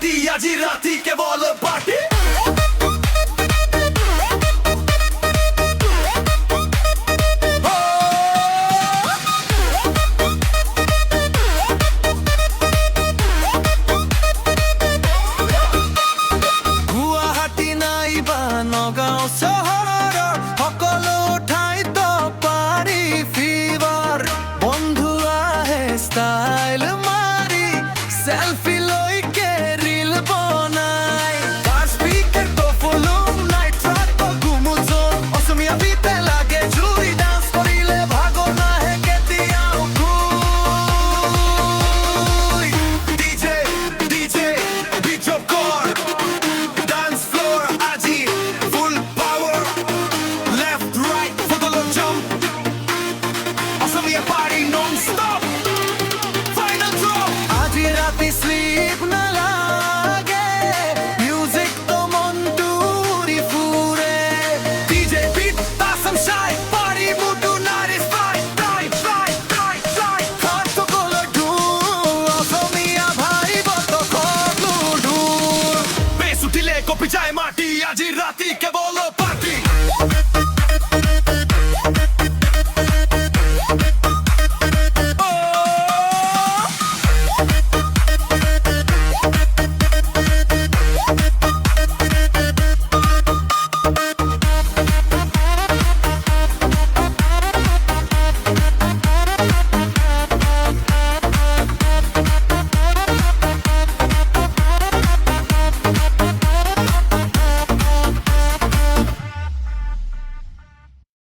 মাটি আজি রাতি কেবল পাটি গুৱাহাটী নাইবা নগাঁও চহৰৰ সকলো ঠাইত পাৰি ফিভাৰ বন্ধু আহে ষ্টাইল মাৰি সেলফি লৈকে ৰীল বনাই স্পীকাৰ তো ফুলুম নাইট ট্ৰাক গুমুজন অসমীয়া বিতে লাগে জুৰি ডান্স কৰিলে ভাগৰ নাহে কেতিয়াও ডিজে ডিজে বিট অফ কৰ dance floor আজি full power left right follow jump Assamese party non stop final drop আজি ৰাতি sleep নালাগে music তো মনটো উৰি ফুৰে DJ beat awesome shy party mood tonight is fly fly fly fly fly heart to color do Asamiya ভাইবত খলুডু বেছ উঠিলে কপি যায় মাটি আজি ৰাতি কেৱল